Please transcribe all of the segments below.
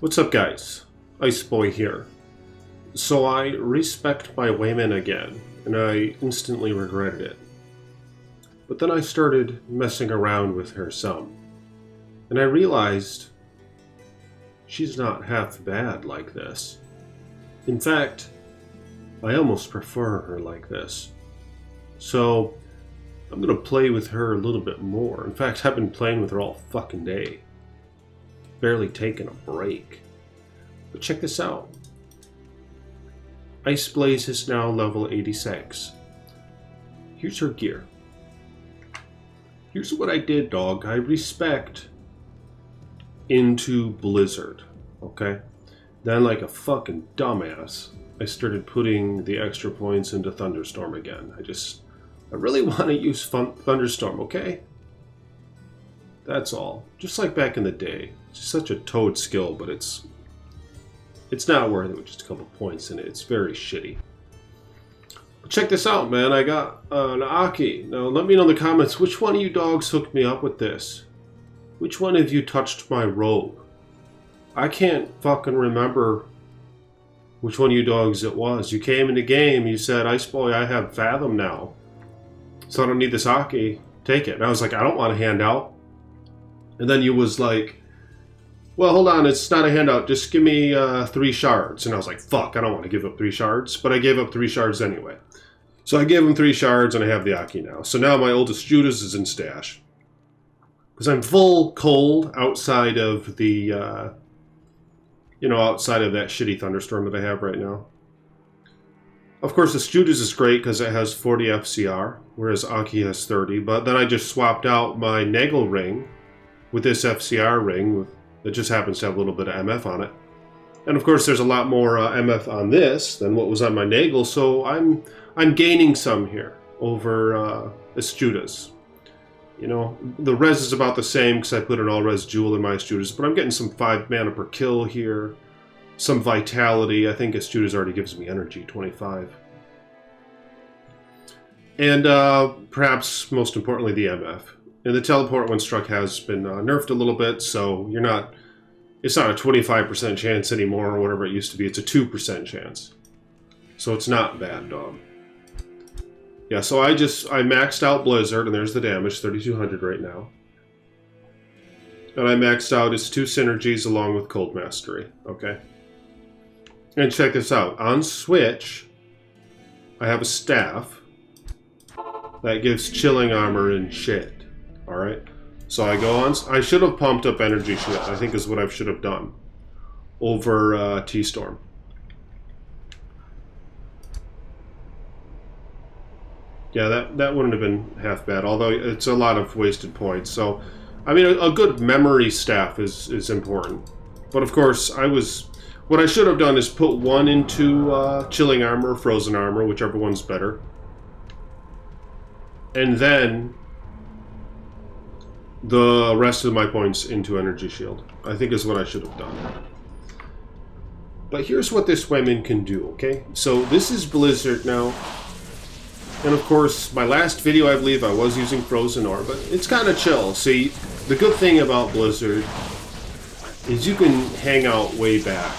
What's up, guys? Ice Boy here. So I respect my women again, and I instantly regretted it. But then I started messing around with her some, and I realized she's not half bad like this. In fact, I almost prefer her like this. So I'm gonna play with her a little bit more. In fact, I've been playing with her all fucking day. Barely taking a break. But check this out. Ice Blaze is now level 86. Here's her gear. Here's what I did, dog. I respect into Blizzard, okay? Then, like a fucking dumbass, I started putting the extra points into Thunderstorm again. I really want to use Thunderstorm, okay? That's all. Just like back in the day. It's such a toad skill, but it's not worth it with just a couple points in it. It's very shitty. But check this out, man. I got an Aki. Now, let me know in the comments, which one of you dogs hooked me up with this? Which one of you touched my robe? I can't fucking remember which one of you dogs it was. You came in the game, you said, Ice Boy, I have Fathom now, so I don't need this Aki. Take it. And I was like, I don't want a handout. And then you was like, well, hold on, it's not a handout. Just give me 3 shards. And I was like, fuck, I don't want to give up 3 shards. But I gave up 3 shards anyway. So I gave him 3 shards, and I have the Aki now. So now my oldest Judas is in stash. Because I'm full cold outside of the, outside of that shitty thunderstorm that I have right now. Of course, this Judas is great because it has 40 FCR, whereas Aki has 30. But then I just swapped out my Nagel ring with this FCR ring that just happens to have a little bit of MF on it. And of course, there's a lot more MF on this than what was on my Nagel, so I'm gaining some here over this Judas. You know, the res is about the same because I put an all-res jewel in my Judas, but I'm getting some 5 mana per kill here, some vitality. I think Judas already gives me energy, 25. And perhaps most importantly, the MF. And the teleport when struck has been nerfed a little bit, so it's not a 25% chance anymore or whatever it used to be. It's a 2% chance. So it's not bad, dog. Yeah, so I maxed out Blizzard, and there's the damage, 3,200 right now. And I maxed out its 2 synergies along with Cold Mastery, okay? And check this out. On Switch, I have a staff that gives chilling armor and shit. Alright, so I go on. I should have pumped up Energy Shield, I think is what I should have done over T-Storm. Yeah, that wouldn't have been half bad, although it's a lot of wasted points. So, I mean, a good memory staff is important. But of course, what I should have done is put 1 into Chilling Armor, Frozen Armor, whichever one's better. And then the rest of my points into Energy Shield, I think is what I should have done. But here's what this woman can do, okay? So this is Blizzard now. And of course, my last video, I believe, I was using Frozen Ore, but it's kind of chill. See, the good thing about Blizzard is you can hang out way back.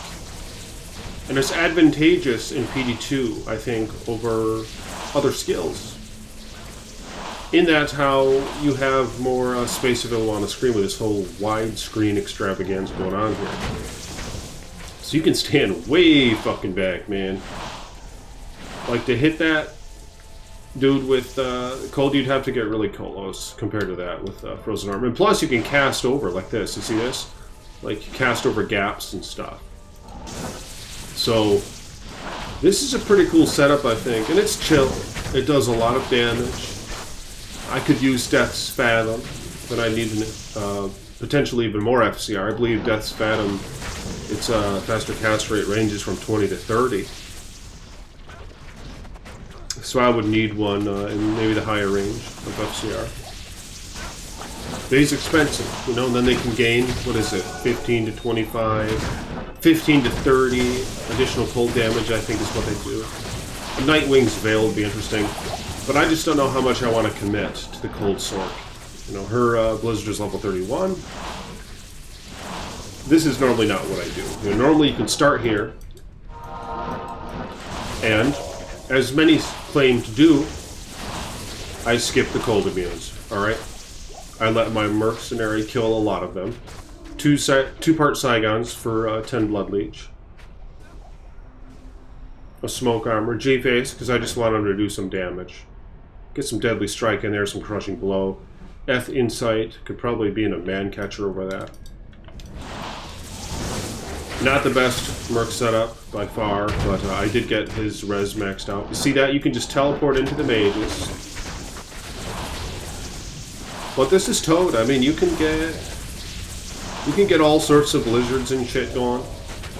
And it's advantageous in PD2, I think, over other skills. In that how you have more space available on the screen with this whole widescreen extravaganza going on here. So you can stand way fucking back, man. Like to hit that dude with cold, you'd have to get really close compared to that with Frozen Armor. And plus you can cast over like this. You see this? Like cast over gaps and stuff. So this is a pretty cool setup, I think. And it's chill. It does a lot of damage. I could use Death's Fathom, but I need potentially even more FCR. I believe Death's Fathom, its faster cast rate ranges from 20 to 30. So I would need one in maybe the higher range of FCR. But he's expensive, you know, and then they can gain, what is it, 15 to 25, 15 to 30 additional cold damage, I think is what they do. Nightwing's Veil would be interesting. But I just don't know how much I want to commit to the Cold Sorc. You know, her Blizzard is level 31. this is normally not what I do. You know, normally you can start here, and as many claim to do, I skip the cold immunes. Alright? I let my Mercenary kill a lot of them. Two-part Saigons for 10 Blood Leech. A Smoke Armor. G-Face, because I just want him to do some damage. Get some Deadly Strike in there, some Crushing Blow. F Insight, could probably be in a Man Catcher over that. Not the best Merc setup by far, but I did get his res maxed out. You see that? You can just teleport into the mages. But this is Toad. I mean, you can get all sorts of blizzards and shit going.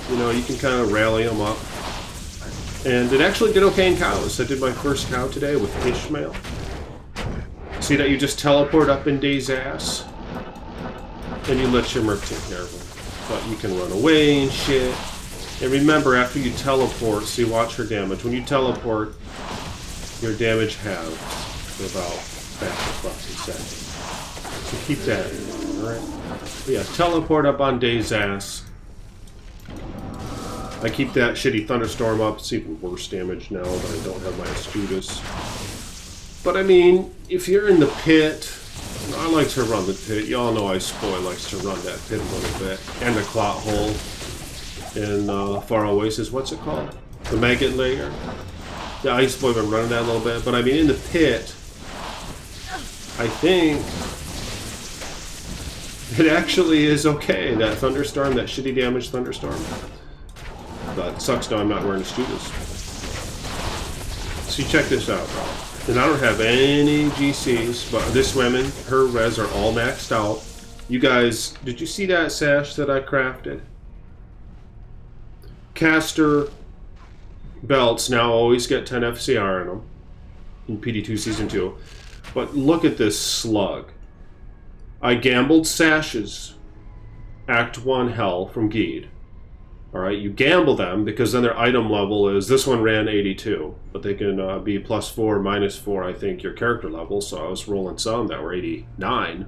You know, you can kind of rally them up. And it actually did okay in cows. I did my first cow today with Ishmael. See that you just teleport up in Day's ass, and you let your Merc take care of them. But you can run away and shit. And remember, after you teleport, see, watch her damage. When you teleport, your damage halves for about half a second. So keep that in mind, alright? Yeah, teleport up on Day's ass. I keep that shitty Thunderstorm up. It's even worse damage now that I don't have my Astutus. But I mean, if you're in the pit, I like to run the pit. Y'all know Iceman likes to run that pit a little bit. And the Clot Hole in Far Oasis. What's it called? The Maggot Layer. Yeah, Iceman been running that a little bit. But I mean, in the pit, I think it actually is okay. That Thunderstorm, that shitty damage Thunderstorm. But it sucks now I'm not wearing Astutus. See, check this out, bro. And I don't have any GCs, but this woman, her res are all maxed out. You guys, did you see that sash that I crafted? Caster belts now always get 10 FCR in them in PD2 Season 2. But look at this slug. I gambled sashes, Act 1 Hell from Geed. Alright, you gamble them because then their item level is, this one ran 82, but they can be +4, -4, I think, your character level, so I was rolling some that were 89.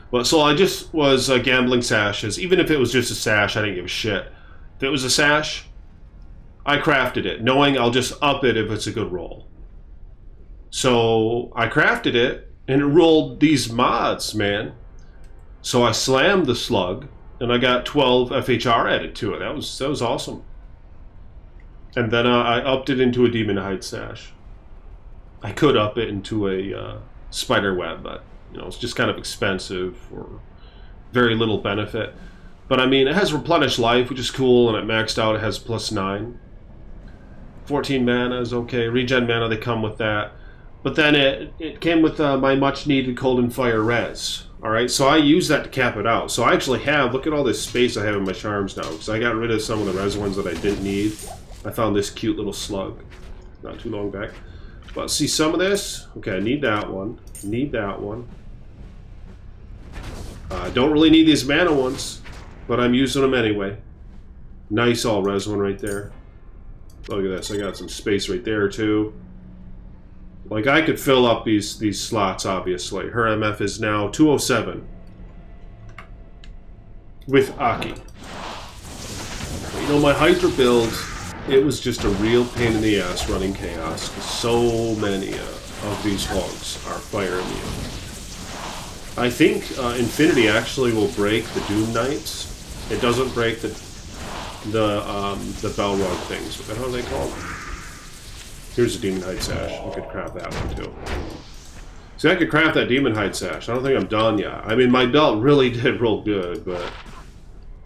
But so I just was gambling sashes. Even if it was just a sash, I didn't give a shit. If it was a sash, I crafted it, knowing I'll just up it if it's a good roll. So I crafted it, and it rolled these mods, man. So I slammed the slug, and I got 12 FHR added to it. That was awesome. And then I upped it into a Demon Hide sash. I could up it into a spider web, but you know, it's just kind of expensive for very little benefit. But I mean, it has replenished life, which is cool, and it maxed out. It has +9. 14 mana is okay. Regen mana, they come with that. But then it came with my much needed Cold and Fire res. Alright, so I use that to cap it out. So I actually have, look at all this space I have in my charms now, because I got rid of some of the res ones that I didn't need. I found this cute little slug not too long back. But see some of this? Okay, I need that one. Need that one. I don't really need these mana ones, but I'm using them anyway. Nice all res one right there. Look at this, I got some space right there too. Like, I could fill up these slots, obviously. Her MF is now 207. With Aki. You know, my Hydra build, it was just a real pain in the ass running Chaos. So many of these hogs are fire immune. I think Infinity actually will break the Doom Knights. It doesn't break the Balrog things. What the hell are they called? Here's a Demon Hide sash. I could craft that one too. See, I could craft that Demon Hide sash. I don't think I'm done yet. I mean, my belt really did roll good, but...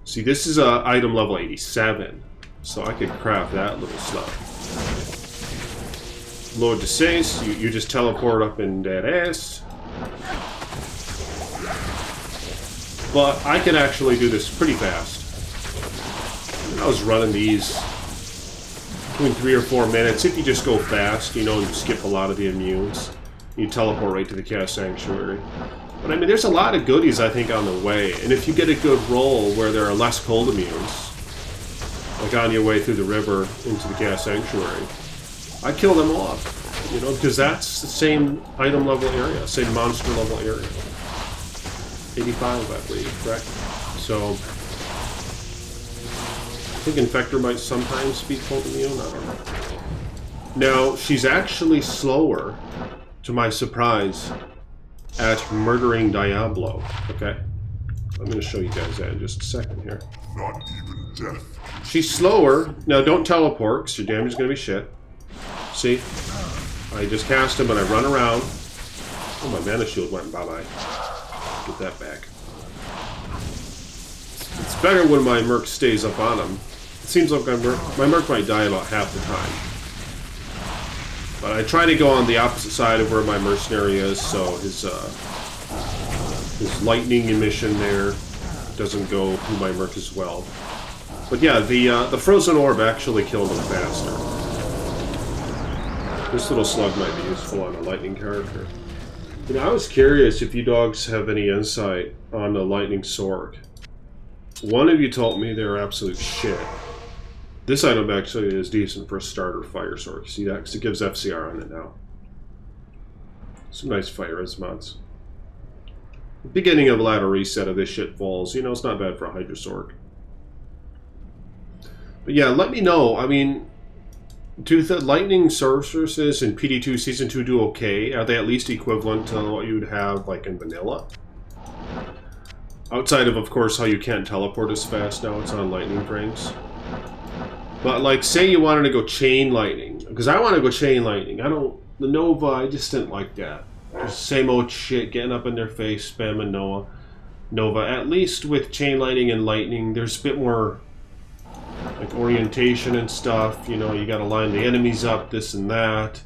See, this is item level 87. So I could craft that little stuff. Lord DeSace, you just teleport up in that ass. But I can actually do this pretty fast. I was running these between 3 or 4 minutes. If you just go fast, you know, and you skip a lot of the immunes, you teleport right to the Chaos Sanctuary. But I mean, there's a lot of goodies, I think, on the way. And if you get a good roll where there are less cold immunes, like on your way through the river into the Chaos Sanctuary, I kill them off. You know, because that's the same item level area, same monster level area. 85, I believe, correct? So So I think Infector might sometimes be full immune, I don't know. Now, she's actually slower, to my surprise, at murdering Diablo. Okay? I'm going to show you guys that in just a second here. Not even death. She's slower. Now, don't teleport, because your damage is going to be shit. See? I just cast him and I run around. Oh, my mana shield went bye-bye. Get that back. It's better when my Merc stays up on him. It seems like my Merc might die about half the time. But I try to go on the opposite side of where my Mercenary is, so his lightning emission there doesn't go through my Merc as well. But yeah, the Frozen Orb actually killed him faster. This little slug might be useful on a lightning character. You know, I was curious if you dogs have any insight on the lightning sorc. One of you told me they're absolute shit. This item actually is decent for a starter fire sorc. See that? Because it gives FCR on it now. Some nice fire res mods. Beginning of ladder reset of this shit falls. You know, it's not bad for a Hydra sorc. But yeah, let me know. I mean, do the lightning sorceresses in PD2 Season 2 do okay? Are they at least equivalent to what you would have like in vanilla? Outside of course, how you can't teleport as fast now. It's on lightning frames. But like, say you wanted to go chain lightning. Because I want to go chain lightning. The Nova, I just didn't like that. Just same old shit, getting up in their face, spamming Nova. At least with chain lightning and lightning, there's a bit more like orientation and stuff. You know, you got to line the enemies up, this and that.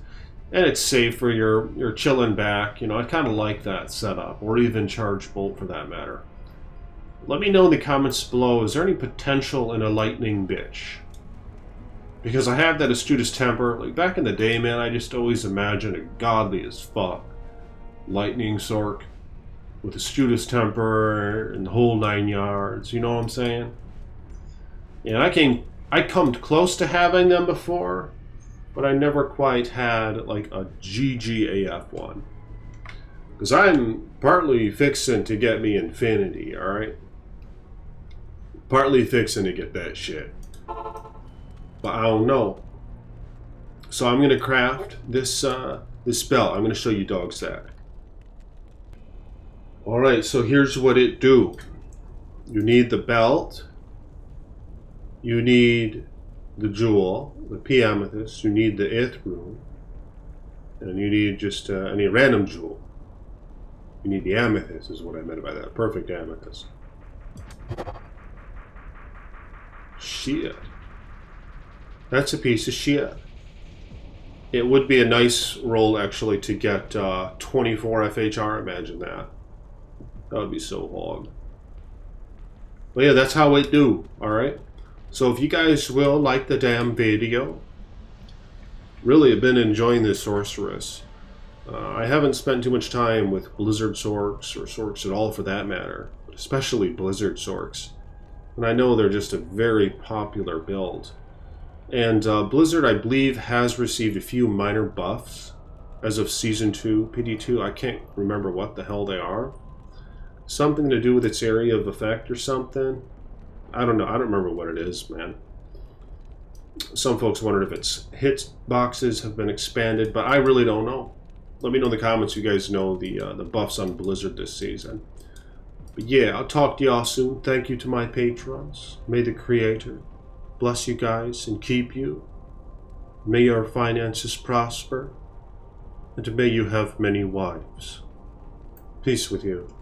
And it's safer, you're chilling back. You know, I kind of like that setup. Or even charge bolt for that matter. Let me know in the comments below, is there any potential in a lightning bitch? Because I have that astute temper. Like back in the day, man, I just always imagined it godly as fuck. Lightning sorc with astute temper and the whole 9 yards. You know what I'm saying? And I come close to having them before, but I never quite had like a GGAF one. Because I'm partly fixing to get me Infinity, alright? Partly fixing to get that shit. But I don't know. So I'm going to craft this spell. I'm going to show you dogs that. Alright, so here's what it do. You need the belt. You need the jewel, the P amethyst. You need the ith rune. And you need just any random jewel. You need the amethyst is what I meant by that. Perfect amethyst. Shit. That's a piece of shit. It would be a nice roll actually to get 24 FHR, imagine that. That would be so hog. But yeah, that's how it do, alright? So if you guys will like the damn video, really have been enjoying this sorceress. I haven't spent too much time with Blizzard sorcs, or sorcs at all for that matter, but especially Blizzard sorcs. And I know they're just a very popular build. And Blizzard, I believe, has received a few minor buffs as of Season 2, PD2. I can't remember what the hell they are. Something to do with its area of effect or something. I don't know. I don't remember what it is, man. Some folks wondered if its hit boxes have been expanded, but I really don't know. Let me know in the comments if you guys know the buffs on Blizzard this season. But yeah, I'll talk to y'all soon. Thank you to my patrons. May the Creator bless you guys and keep you. May your finances prosper. And may you have many wives. Peace with you.